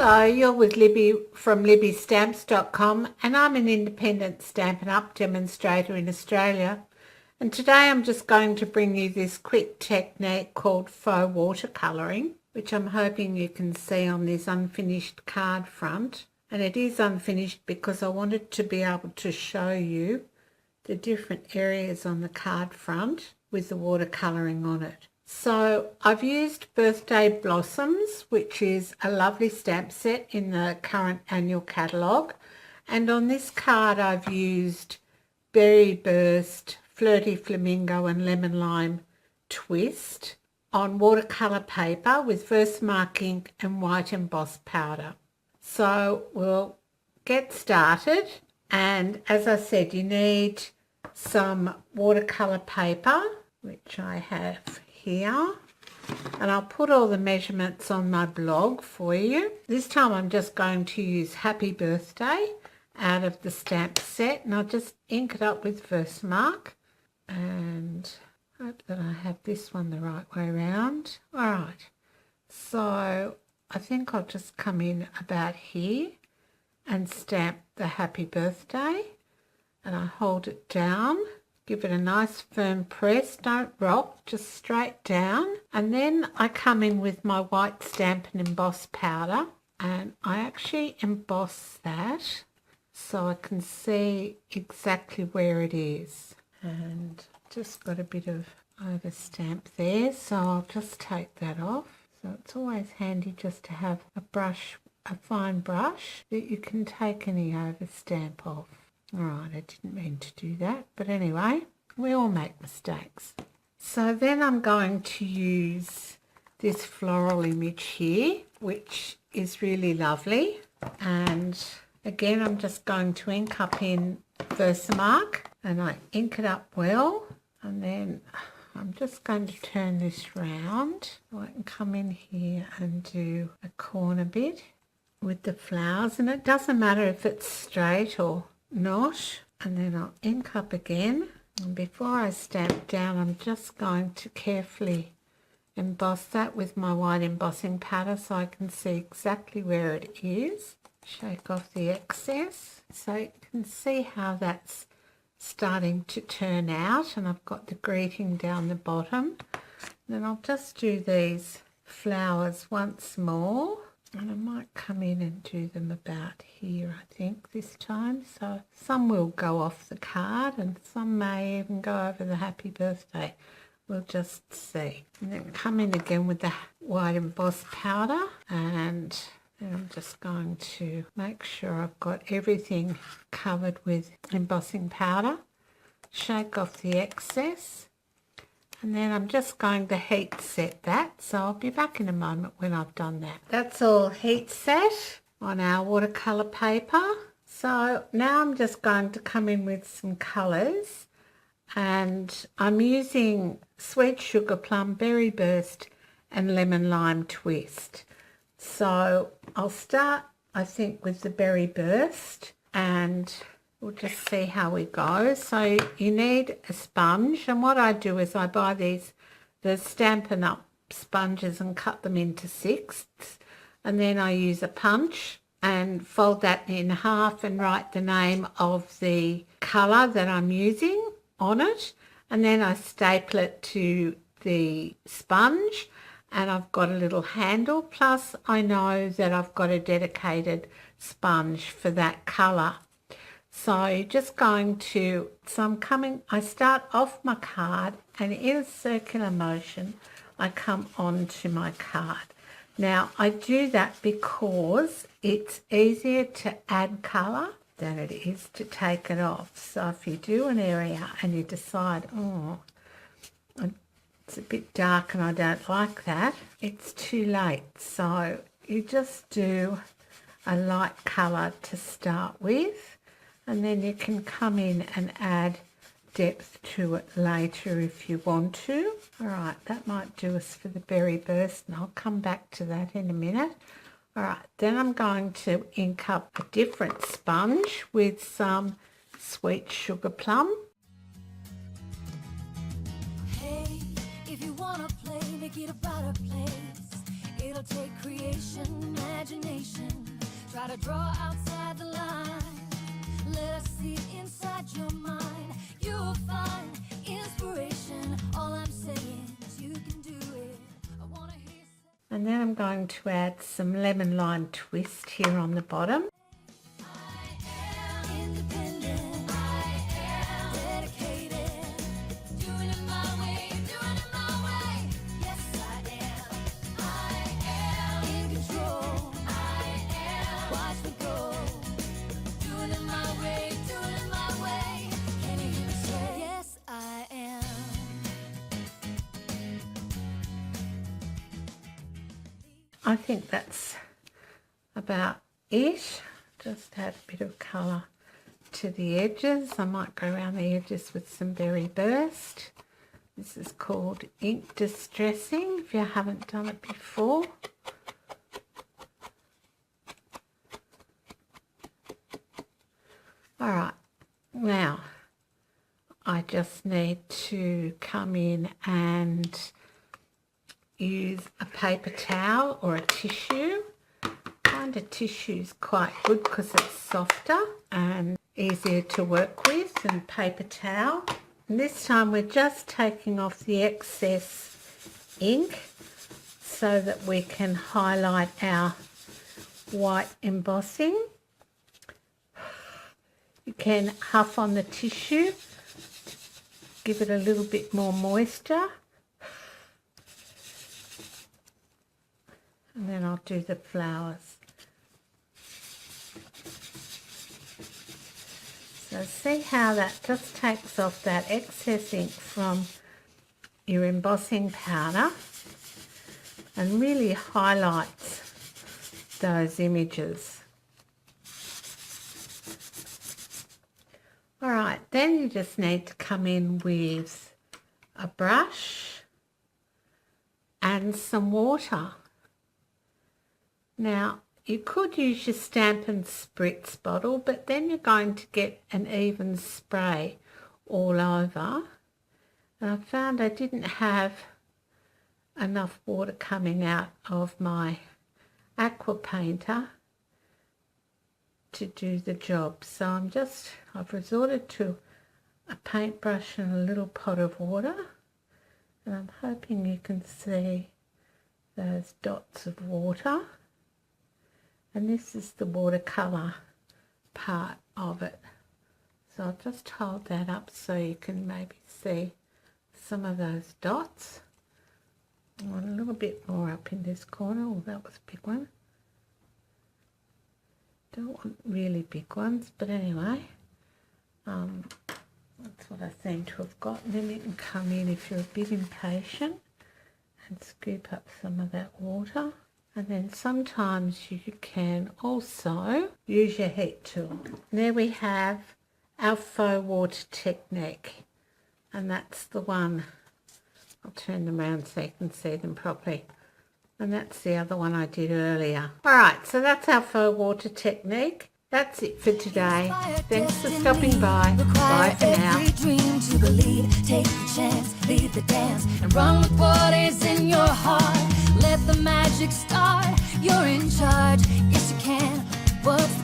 Hello, you're with Libby from libbystamps.com, and I'm an independent Stampin' Up! Demonstrator in Australia. And today I'm just going to bring you this quick technique called faux watercolouring, which I'm hoping you can see on this unfinished card front. And it is unfinished because I wanted to be able to show you the different areas on the card front with the watercolouring on it. So I've used Birthday Blossoms, which is a lovely stamp set in the current annual catalogue. And on this card I've used Berry Burst, Flirty Flamingo and Lemon Lime Twist on watercolour paper with Versamark ink and white embossed powder. So we'll get started, and as I said, you need some watercolour paper, which I have here, and I'll put all the measurements on my blog for you. This time I'm just going to use Happy Birthday out of the stamp set, and I'll just ink it up with Versamark and hope that I have this one the right way around. Alright, so I think I'll just come in about here and stamp the Happy Birthday, and I hold it down. Give it a nice firm press, don't rock, just straight down. And then I come in with my white Stampin' Emboss powder, and I actually emboss that so I can see exactly where it is. And just got a bit of overstamp there, so I'll just take that off. So it's always handy just to have a brush, a fine brush that you can take any overstamp off. Alright, I didn't mean to do that, but anyway, we all make mistakes. So then I'm going to use this floral image here, which is really lovely. And again, I'm just going to ink up in Versamark, and I ink it up well. And then I'm just going to turn this round so I can come in here and do a corner bit with the flowers. And it doesn't matter if it's straight or not. And then I'll ink up again, and before I stamp down I'm just going to carefully emboss that with my white embossing powder so I can see exactly where it is. Shake off the excess so you can see how that's starting to turn out, and I've got the greeting down the bottom. Then I'll just do these flowers once more, and I might come in and do them about here, I think, this time. So some will go off the card and some may even go over the Happy Birthday. We'll just see. And then come in again with the white embossed powder, and then I'm just going to make sure I've got everything covered with embossing powder. Shake off the excess. And then I'm just going to heat set that, so I'll be back in a moment when I've done that. That's all heat set on our watercolour paper. So now I'm just going to come in with some colours, and I'm using Sweet Sugar Plum, Berry Burst and Lemon Lime Twist. So I'll start, I think, with the Berry Burst, and we'll just see how we go. So you need a sponge, and what I do is I buy the Stampin' Up! Sponges and cut them into sixths, and then I use a punch and fold that in half and write the name of the colour that I'm using on it, and then I staple it to the sponge, and I've got a little handle, plus I know that I've got a dedicated sponge for that colour. So you're just going to, I start off my card, and in a circular motion I come onto my card. Now I do that because it's easier to add colour than it is to take it off. So if you do an area and you decide, oh, it's a bit dark and I don't like that, it's too late. So you just do a light colour to start with, and then you can come in and add depth to it later if you want to. Alright, that might do us for the Berry Burst, and I'll come back to that in a minute. Alright, then I'm going to ink up a different sponge with some Sweet Sugar Plum. Hey, if you wanna play, make it a brighter place. It'll take creation, imagination. Try to draw outside the line. Let us see inside your mind. You'll find inspiration. All I'm saying is you can do it. I wanna hear. And then I'm going to add some lemon lime twist here on the bottom. I think that's about it. Just add a bit of colour to the edges. I might go around the edges with some berry burst. This is called ink distressing if you haven't done it before. Alright, now I just need to come in and use a paper towel or a tissue. I find a tissue is quite good because it's softer and easier to work with than paper towel. And this time we're just taking off the excess ink so that we can highlight our white embossing. You can huff on the tissue, give it a little bit more moisture. And then I'll do the flowers. So see how that just takes off that excess ink from your embossing powder and really highlights those images. Alright, then you just need to come in with a brush and some water. Now, you could use your Stampin' Spritz bottle, but then you're going to get an even spray all over. And I found I didn't have enough water coming out of my aqua painter to do the job. So I've resorted to a paintbrush and a little pot of water. And I'm hoping you can see those dots of water. And this is the watercolour part of it. So I'll just hold that up so you can maybe see some of those dots. I want a little bit more up in this corner. Oh, that was a big one. Don't want really big ones, but anyway. That's what I seem to have got. And then you can come in if you're a bit impatient and scoop up some of that water. And then sometimes you can also use your heat tool. There we have our faux water technique. And that's the one. I'll turn them around so you can see them properly. And that's the other one I did earlier. Alright, so that's our faux water technique. That's it for today. Thanks for stopping by. Bye for now. Dream to believe, take the chance, lead the dance, and run with what is in your heart. Let the magic start. You're in charge. Yes, you can. What's